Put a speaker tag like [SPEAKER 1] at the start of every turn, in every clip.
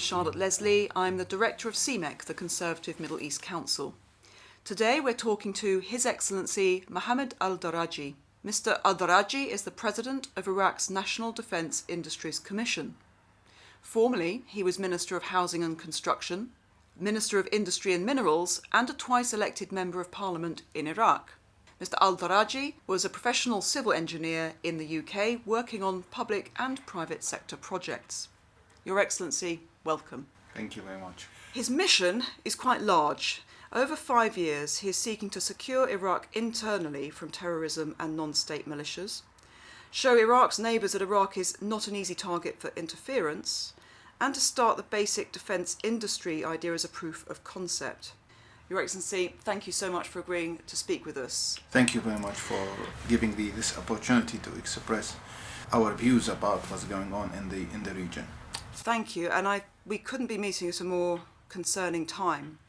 [SPEAKER 1] Charlotte Leslie. I'm the Director of CMEC, the Conservative Middle East Council. Today we're talking to His Excellency Mohamed Al-Daraji. Mr Al-Daraji is the President of Iraq's National Defence Industries Commission. Formerly, he was Minister of Housing and Construction, Minister of Industry and Minerals, and a twice-elected Member of Parliament in Iraq. Mr Al-Daraji was a professional civil engineer in the UK working on public and private sector projects. Your Excellency, welcome.
[SPEAKER 2] Thank you very much.
[SPEAKER 1] His mission is quite large. Over 5 years, he is seeking to secure Iraq internally from terrorism and non-state militias, show Iraq's neighbours that Iraq is not an easy target for interference, and to start the basic defence industry idea as a proof of concept. Your Excellency, thank you so much for agreeing to speak with us.
[SPEAKER 2] Thank you very much for giving me this opportunity to express our views about what's going on in the region.
[SPEAKER 1] Thank you, and we couldn't be meeting at a more concerning time.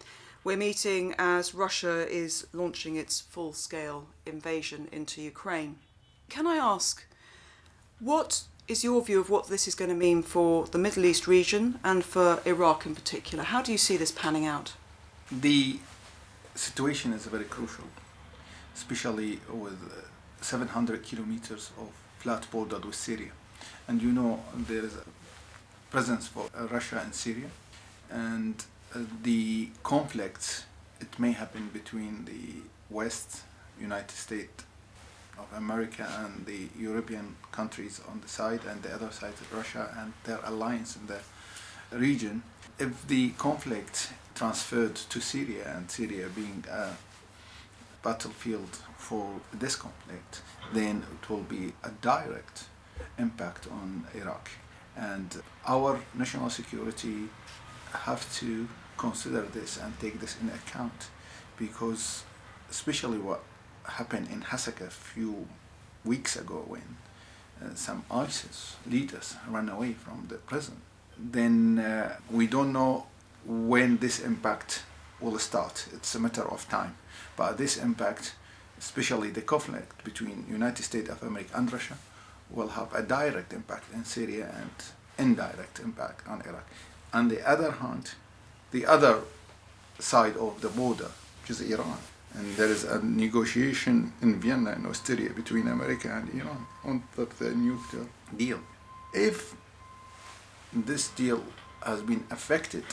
[SPEAKER 1] We're meeting as Russia is launching its full-scale invasion into Ukraine. Can I ask, what is your view of what this is going to mean for the Middle East region and for Iraq in particular? How do you see this panning out?
[SPEAKER 2] The situation is very crucial, especially with 700 kilometers of flat border with Syria. And you know there is a presence for Russia in Syria, and the conflicts, it may happen between the West, United States of America, and the European countries on the side, and the other side Russia and their alliance in the region. If the conflict transferred to Syria, and Syria being a battlefield for this conflict, then it will be a direct impact on Iraq. And our national security have to consider this and take this in account, because especially what happened in Hasaka a few weeks ago when some ISIS leaders ran away from the prison, then we don't know when this impact will start. It's a matter of time. But this impact, especially the conflict between United States of America and Russia, will have a direct impact in Syria and indirect impact on Iraq. On the other hand, the other side of the border, which is Iran, and there is a negotiation in Vienna and Austria between America and Iran on the nuclear deal. If this deal has been affected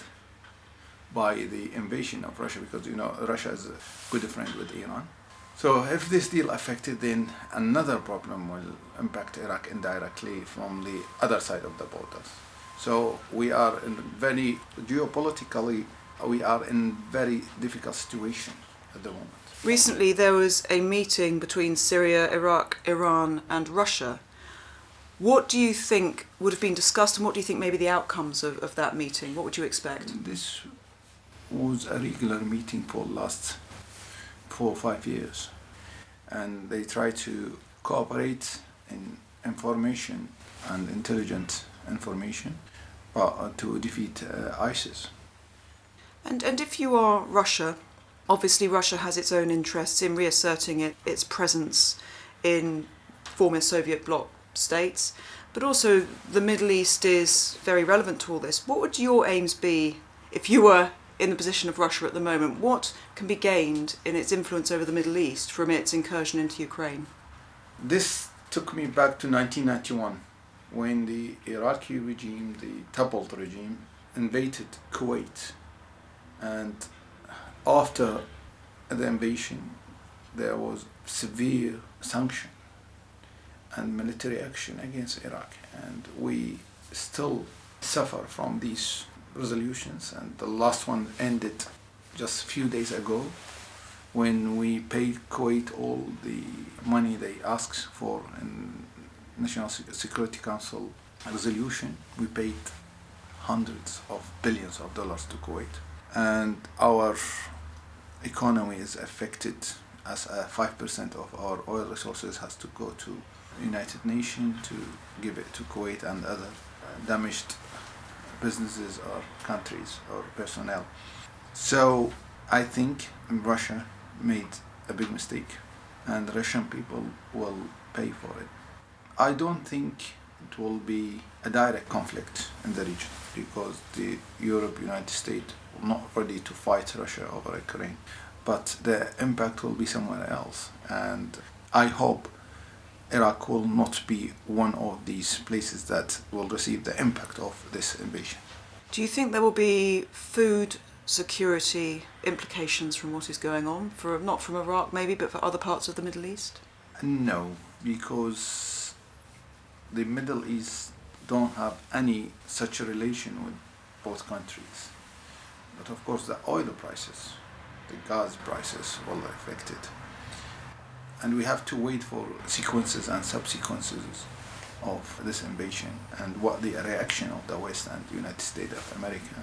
[SPEAKER 2] by the invasion of Russia, because you know Russia is a good friend with Iran, so if this deal affected, then another problem will impact Iraq indirectly from the other side of the borders. So we are in very, geopolitically, we are in very difficult situation at the moment.
[SPEAKER 1] Recently there was a meeting between Syria, Iraq, Iran and Russia. What do you think would have been discussed, and what do you think may be the outcomes of that meeting? What would you expect?
[SPEAKER 2] This was a regular meeting for the last 4 or 5 years, and they try to cooperate in information and intelligent information, but to defeat ISIS.
[SPEAKER 1] And if you are Russia, obviously Russia has its own interests in reasserting its presence in former Soviet bloc states, but also the Middle East is very relevant to all this. What would your aims be if you were in the position of Russia at the moment? What can be gained in its influence over the Middle East from its incursion into Ukraine?
[SPEAKER 2] This took me back to 1991, when the Iraqi regime, the toppled regime, invaded Kuwait. And after the invasion, there was severe sanction and military action against Iraq. And we still suffer from these resolutions, and the last one ended just a few days ago when we paid Kuwait all the money they asked for in National Security Council resolution. We paid hundreds of billions of dollars to Kuwait, and our economy is affected as 5% of our oil resources has to go to United Nations to give it to Kuwait and other damaged businesses or countries or personnel. So I think Russia made a big mistake, and Russian people will pay for it. I don't think it will be a direct conflict in the region because the United States are not ready to fight Russia over Ukraine. But the impact will be somewhere else. And I hope Iraq will not be one of these places that will receive the impact of this invasion.
[SPEAKER 1] Do you think there will be food security implications from what is going on, not from Iraq maybe, but for other parts of the Middle East?
[SPEAKER 2] No, because the Middle East don't have any such a relation with both countries. But of course the oil prices, the gas prices will affect it. And we have to wait for sequences and subsequences of this invasion and what the reaction of the West and the United States of America,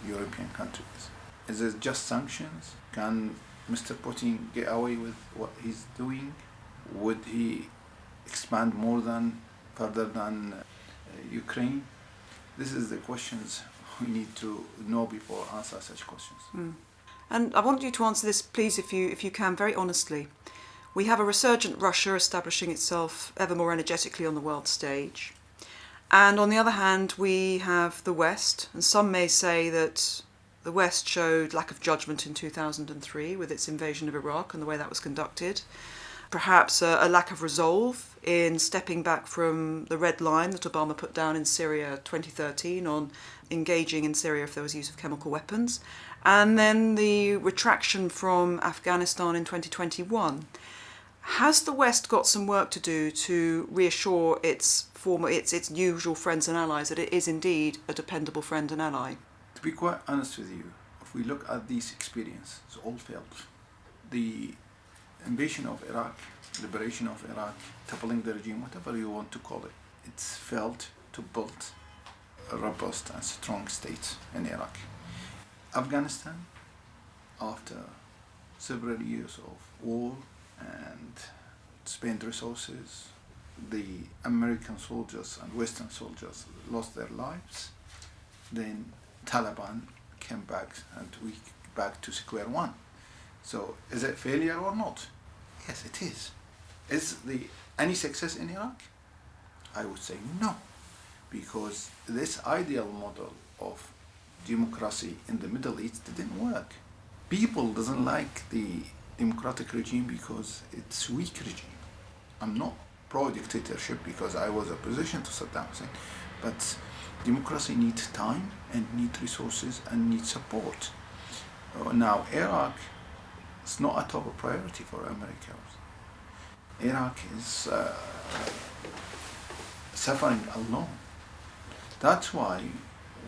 [SPEAKER 2] European countries. Is it just sanctions? Can Mr. Putin get away with what he's doing? Would he expand further than Ukraine? This is the questions we need to know before answer such questions.
[SPEAKER 1] And I want you to answer this, please, if you can, very honestly. We have a resurgent Russia establishing itself ever more energetically on the world stage. And on the other hand, we have the West, and some may say that the West showed lack of judgment in 2003 with its invasion of Iraq and the way that was conducted. Perhaps a lack of resolve in stepping back from the red line that Obama put down in Syria 2013 on engaging in Syria if there was use of chemical weapons. And then the retraction from Afghanistan in 2021. Has the West got some work to do to reassure its usual friends and allies that it is indeed a dependable friend and ally?
[SPEAKER 2] To be quite honest with you, if we look at these experiences, all failed. The invasion of Iraq, liberation of Iraq, toppling the regime, whatever you want to call it, it's failed to build a robust and strong state in Iraq. Afghanistan, after several years of war and spent resources, the American soldiers and Western soldiers lost their lives. Then Taliban came back and we back to square one. So is it failure or not? Yes, it is. Is any success in Iraq? I would say no, because this ideal model of democracy in the Middle East didn't work. People doesn't like the democratic regime because it's weak regime. I'm not pro-dictatorship because I was opposition to Saddam Hussein, but democracy needs time and needs resources and needs support. Now Iraq is not a top priority for America. Iraq is suffering alone. That's why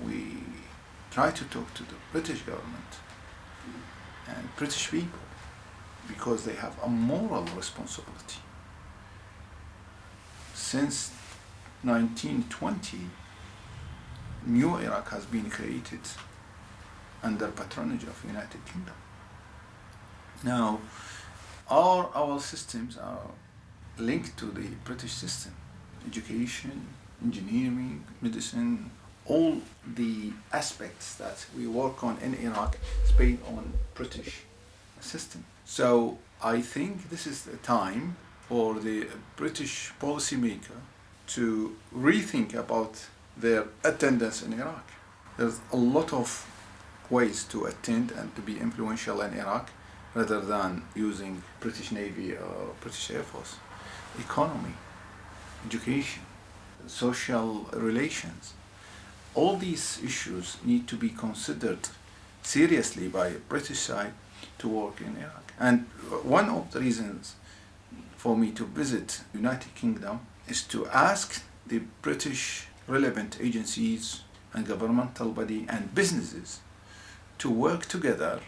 [SPEAKER 2] we try to talk to the British government and British people, because they have a moral responsibility. Since 1920, new Iraq has been created under patronage of United Kingdom. Now, our systems are linked to the British system. Education, engineering, medicine, all the aspects that we work on in Iraq is based on British system. So I think this is the time for the British policymaker to rethink about their attendance in Iraq. There's a lot of ways to attend and to be influential in Iraq rather than using British Navy or British Air Force. Economy, education, social relations. All these issues need to be considered seriously by British side to work in Iraq. And one of the reasons for me to visit United Kingdom is to ask the British relevant agencies and governmental body and businesses to work together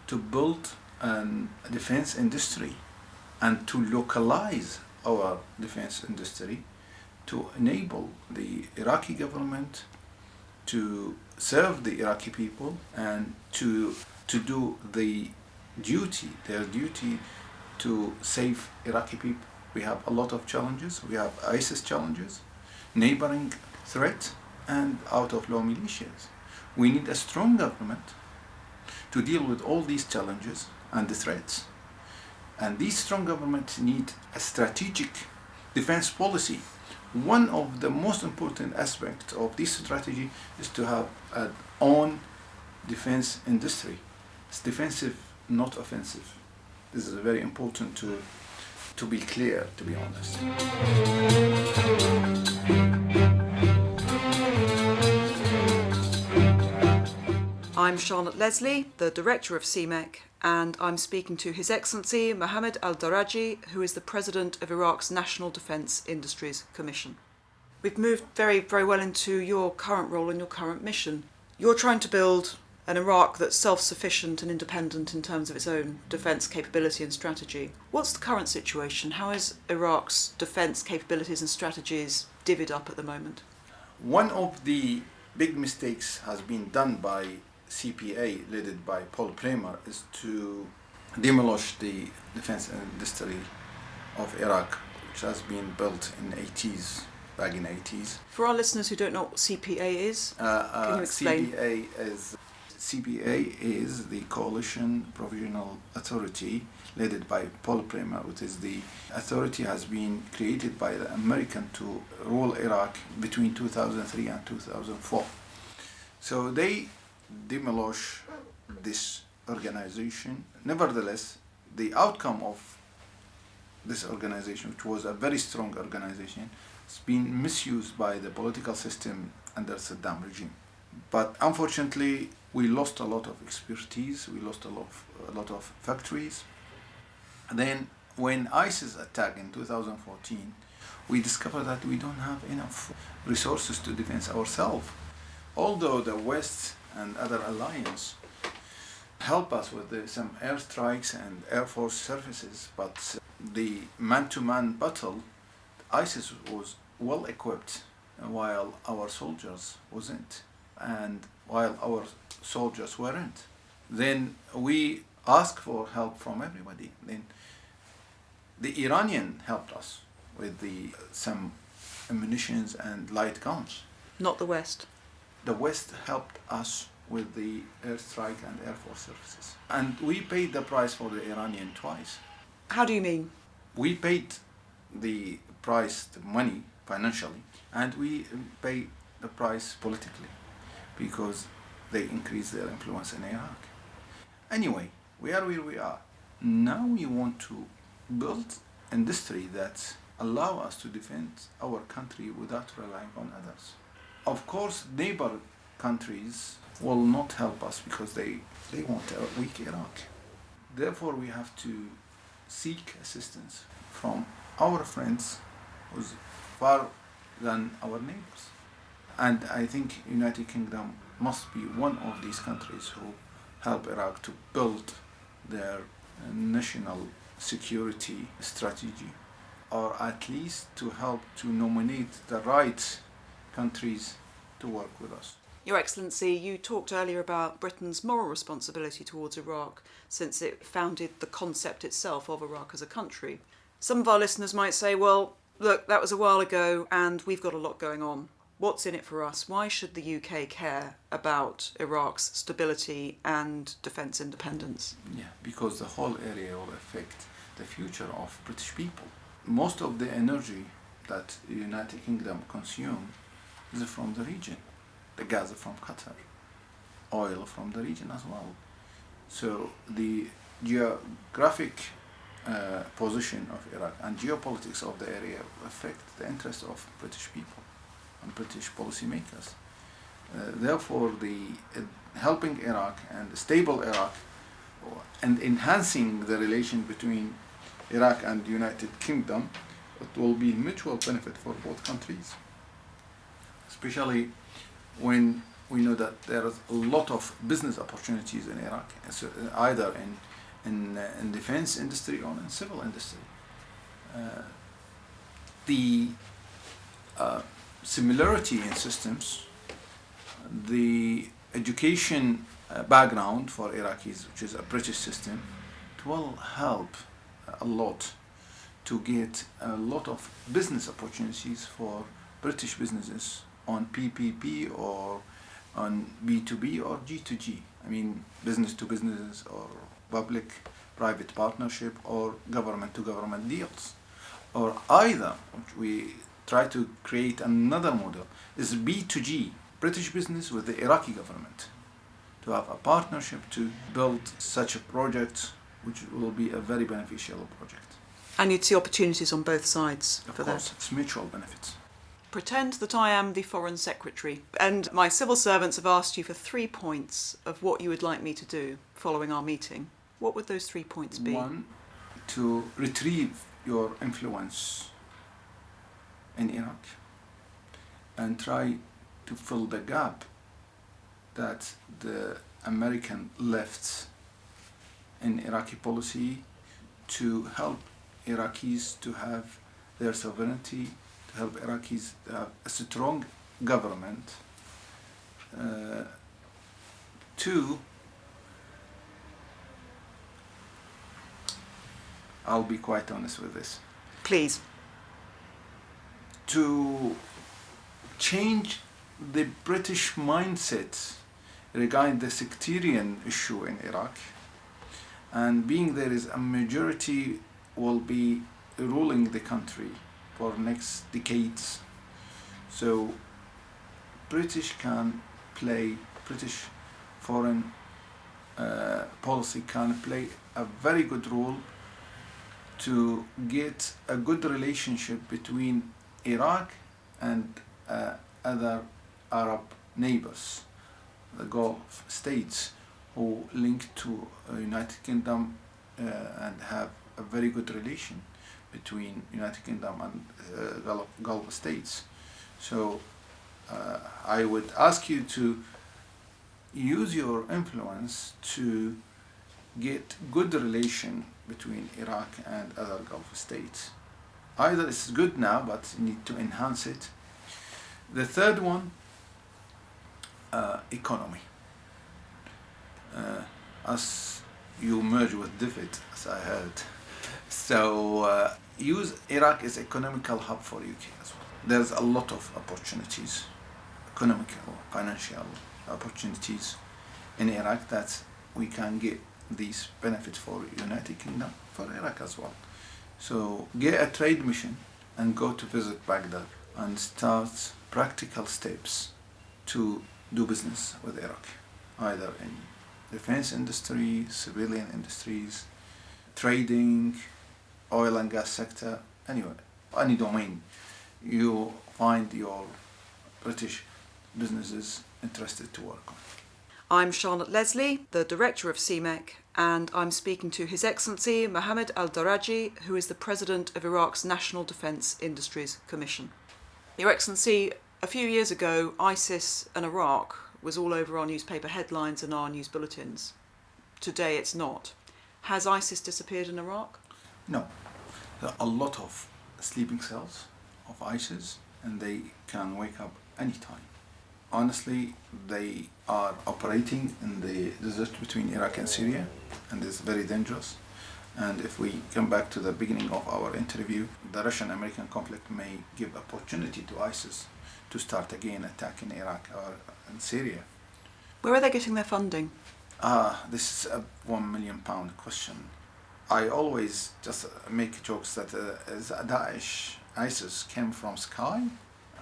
[SPEAKER 2] to build a defense industry and to localize our defense industry to enable the Iraqi government to serve the Iraqi people and to do their duty to save Iraqi people. We have a lot of challenges. We have ISIS challenges, neighboring threat, and out-of-law militias. We need a strong government to deal with all these challenges and the threats. And these strong governments need a strategic defense policy one of the most important aspects of this strategy is to have an own defense industry. It's defensive, not offensive. This is very important to be clear, to be honest.
[SPEAKER 1] I'm Charlotte Leslie, the Director of CMEC, and I'm speaking to His Excellency Mohamed Al-Daraji, who is the President of Iraq's National Defence Industries Commission. We've moved very, very well into your current role and your current mission. You're trying to build an Iraq that's self-sufficient and independent in terms of its own defence capability and strategy. What's the current situation? How is Iraq's defence capabilities and strategies divvied up at the moment?
[SPEAKER 2] One of the big mistakes has been done by CPA, led by Paul Bremer, is to demolish the defense industry of Iraq, which has been built in back in the 80s.
[SPEAKER 1] For our listeners who don't know what CPA is, can you explain?
[SPEAKER 2] CPA is the Coalition Provisional Authority, led by Paul Bremer, which is the authority has been created by the American to rule Iraq between 2003 and 2004. So they demolish this organization. Nevertheless, the outcome of this organization, which was a very strong organization, has been misused by the political system under Saddam regime. But unfortunately, we lost a lot of expertise, we lost a lot of factories. And then when ISIS attacked in 2014, we discovered that we don't have enough resources to defend ourselves. Although the West and other alliances help us with some airstrikes and air force services, but the man-to-man battle, ISIS was well equipped while our soldiers wasn't, and while our soldiers weren't. Then we asked for help from everybody. Then the Iranian helped us with some ammunitions and light guns.
[SPEAKER 1] Not the West.
[SPEAKER 2] The West helped us with the airstrike and air force services. And we paid the price for the Iranian twice.
[SPEAKER 1] How do you mean?
[SPEAKER 2] We paid the price, the money, financially, and we paid the price politically, because they increased their influence in Iraq. Anyway, we are where we are. Now we want to build industry that allow us to defend our country without relying on others. Of course, neighbor countries will not help us because they want a weak Iraq. Therefore, we have to seek assistance from our friends who's far than our neighbors. And I think United Kingdom must be one of these countries who help Iraq to build their national security strategy, or at least to help to nominate the right countries to work with us.
[SPEAKER 1] Your Excellency, you talked earlier about Britain's moral responsibility towards Iraq since it founded the concept itself of Iraq as a country. Some of our listeners might say, well, look, that was a while ago and we've got a lot going on. What's in it for us? Why should the UK care about Iraq's stability and defence independence?
[SPEAKER 2] Yeah, because the whole area will affect the future of British people. Most of the energy that the United Kingdom consumes is from the region. The gas from Qatar, oil from the region as well. So the geographic position of Iraq and geopolitics of the area affect the interests of British people and British policymakers. Therefore, helping Iraq and stable Iraq and enhancing the relation between Iraq and the United Kingdom, it will be mutual benefit for both countries, especially when we know that there is a lot of business opportunities in Iraq, either in defense industry or in civil industry. The similarity in systems, the education background for Iraqis, which is a British system, it will help a lot to get a lot of business opportunities for British businesses on PPP or on B2B or G2G. I mean, business to business or public-private partnership or government to government deals. Or either, which we try to create another model, is B2G, British business with the Iraqi government, to have a partnership to build such a project, which will be a very beneficial project.
[SPEAKER 1] And you'd see opportunities on both sides
[SPEAKER 2] Of
[SPEAKER 1] for
[SPEAKER 2] course,
[SPEAKER 1] that.
[SPEAKER 2] it's mutual benefits.
[SPEAKER 1] Pretend that I am the Foreign Secretary, and my civil servants have asked you for 3 points of what you would like me to do following our meeting. What would those 3 points be?
[SPEAKER 2] One, to retrieve your influence in Iraq and try to fill the gap that the American left in Iraqi policy, to help Iraqis to have their sovereignty, to help Iraqis to have a strong government. Two, I'll be quite honest with this,
[SPEAKER 1] Please.
[SPEAKER 2] to change the British mindset regarding the sectarian issue in Iraq, and being there is a majority will be ruling the country for next decades. So British foreign policy can play a very good role to get a good relationship between Iraq and other Arab neighbors, the Gulf states, who link to United Kingdom and have a very good relation between United Kingdom and Gulf states. So I would ask you to use your influence to get good relation between Iraq and other Gulf states. Either it's good now, but you need to enhance it. The third one, economy. As you merge with David, as I heard. So use Iraq as economical hub for UK as well. There's a lot of opportunities, economical, financial opportunities in Iraq that we can get these benefits for United Kingdom, for Iraq as well. So get a trade mission and go to visit Baghdad and start practical steps to do business with Iraq, either in defense industry, civilian industries, trading, oil and gas sector, anyway, any domain you find your British businesses interested to work on.
[SPEAKER 1] I'm Charlotte Leslie, the Director of CMEC, and I'm speaking to His Excellency Mohamed Al-Daraji, who is the President of Iraq's National Defence Industries Commission. Your Excellency, a few years ago, ISIS and Iraq was all over our newspaper headlines and our news bulletins. Today it's not. Has ISIS disappeared in Iraq?
[SPEAKER 2] No. There are a lot of sleeping cells of ISIS, and they can wake up anytime. Honestly, they are operating in the desert between Iraq and Syria, and it's very dangerous. And if we come back to the beginning of our interview, the Russian-American conflict may give opportunity to ISIS to start again attacking Iraq or in Syria.
[SPEAKER 1] Where are they getting their funding?
[SPEAKER 2] This is a £1 million question. I always just make jokes that Daesh, ISIS came from sky.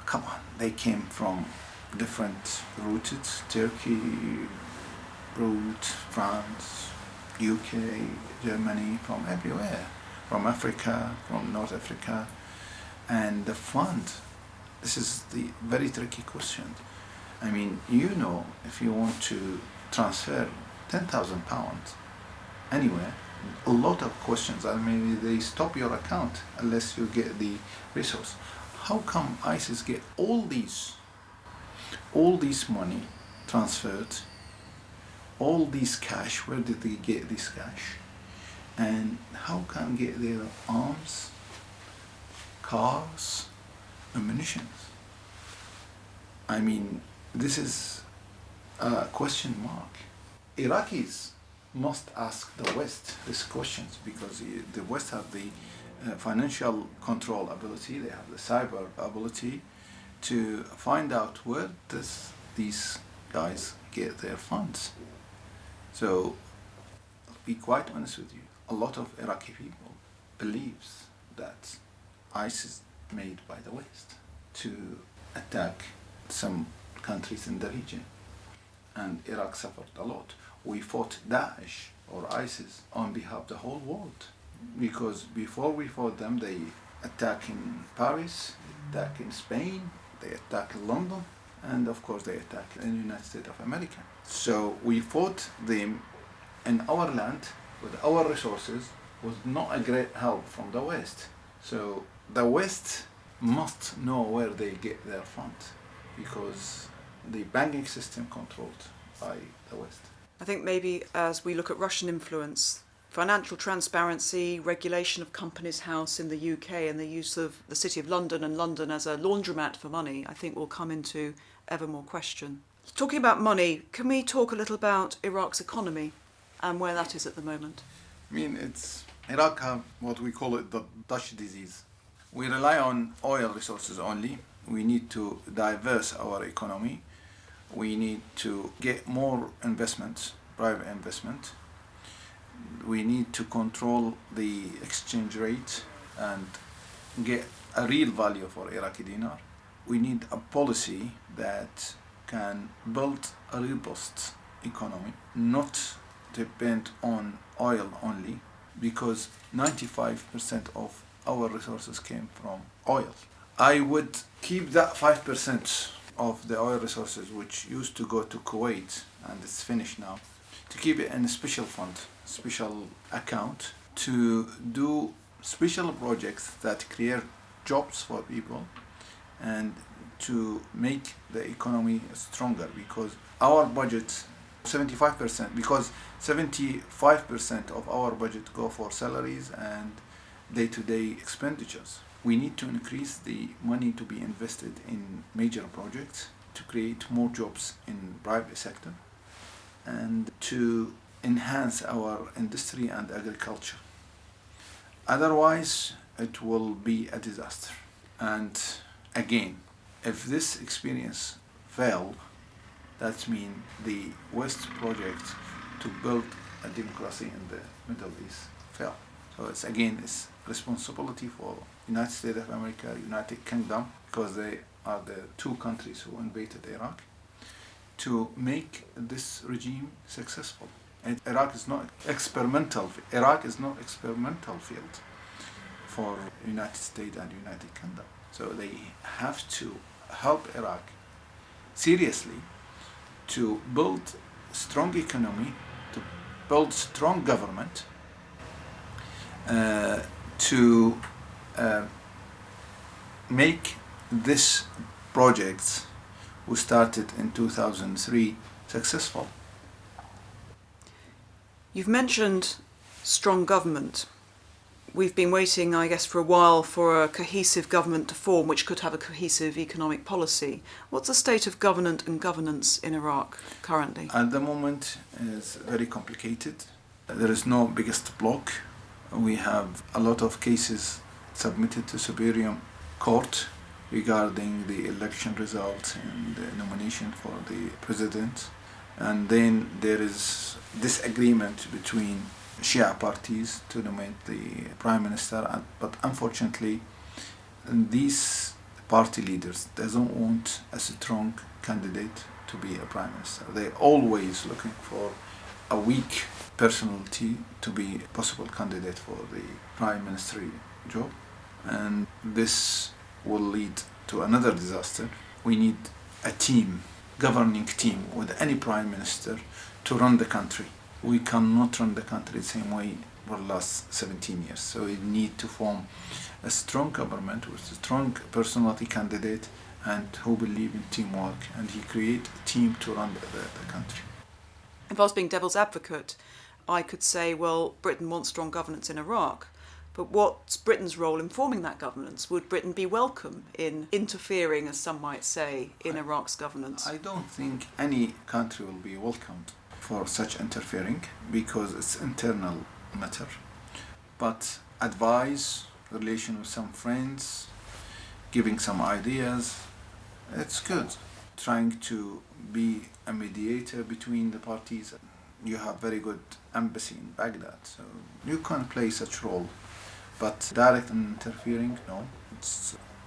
[SPEAKER 2] Come on, they came from different routes, Turkey route, France, UK, Germany, from everywhere, from Africa, from North Africa. And the fund, this is the very tricky question. I mean, if you want to transfer £10,000 anywhere, a lot of questions, and maybe they stop your account unless you get the resource. How come ISIS get all these money transferred, all these cash? Where did they get this cash? And how can get their arms, cars, ammunition? I mean, this is a question mark. Iraqis must ask the West these questions, because the West have the financial control ability, they have the cyber ability to find out where these guys get their funds. So, I'll be quite honest with you, a lot of Iraqi people believes that ISIS is made by the West. to attack some countries in the region. And Iraq suffered a lot. We fought Daesh or ISIS on behalf of the whole world. Because before we fought them, they attack in Paris, they attack in Spain, they attack in London, and of course they attack in the United States of America. So we fought them in our land with our resources with not a great help from the West. So the West must know where they get their funds because the banking system controlled by the West.
[SPEAKER 1] I think maybe as we look at Russian influence, financial transparency, regulation of Companies House in the UK and the use of the City of London and London as a laundromat for money, I think will come into ever more question. Talking about money, can we talk a little about Iraq's economy and where that is at the moment?
[SPEAKER 2] Iraq have what we call it the Dutch disease. We rely on oil resources only. We need to diverse our economy. We need to get more investment, private investment. We need to control the exchange rate and get a real value for Iraqi dinar. We need a policy that can build a robust economy, not depend on oil only, because 95% of our resources came from oil. I would keep that 5% of the oil resources which used to go to Kuwait, and it's finished now, to keep it in a special fund, special account, to do special projects that create jobs for people and to make the economy stronger, because our budget 75%, because 75% of our budget go for salaries and day-to-day expenditures. We need to increase the money to be invested in major projects to create more jobs in private sector and to enhance our industry and agriculture. Otherwise, it will be a disaster. And again, if this experience failed, that means the West project to build a democracy in the Middle East failed. So it's responsibility for United States of America, United Kingdom, because they are the two countries who invaded Iraq, to make this regime successful. And Iraq is not experimental. Iraq is not experimental field for United States and United Kingdom. So they have to help Iraq seriously to build strong economy, to build strong government, to make this project we started in 2003 successful.
[SPEAKER 1] You've mentioned strong government. We've been waiting, I guess, for a while for a cohesive government to form which could have a cohesive economic policy. What's the state of government and governance in Iraq currently?
[SPEAKER 2] At the moment, it's very complicated. There is no biggest bloc. We have a lot of cases submitted to Superior Court regarding the election results and the nomination for the president. And then there is disagreement between Shia parties to nominate the prime minister, but unfortunately these party leaders doesn't want a strong candidate to be a prime minister. They're always looking for a weak personality to be a possible candidate for the prime ministry job, and this will lead to another disaster. We need a team, governing team with any prime minister to run the country. We cannot run the country the same way for the last 17 years. So we need to form a strong government with a strong personality candidate and who believe in teamwork, and he create a team to run the country.
[SPEAKER 1] If I was being devil's advocate, I could say, well, Britain wants strong governance in Iraq, but what's Britain's role in forming that governance? Would Britain be welcome in interfering, as some might say, in Iraq's governance?
[SPEAKER 2] I don't think any country will be welcomed for such interfering because it's internal matter. But advice, relation with some friends, giving some ideas, it's good. Trying to be a mediator between the parties. You have very good embassy in Baghdad, so you can play such role. But direct interfering, no.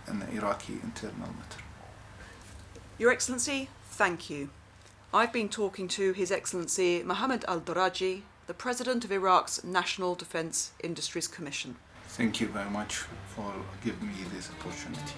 [SPEAKER 2] an Iraqi internal matter.
[SPEAKER 1] Your Excellency, thank you. I've been talking to His Excellency Mohamed Al-Daraji, the President of Iraq's National Defence Industries Commission.
[SPEAKER 2] Thank you very much for giving me this opportunity.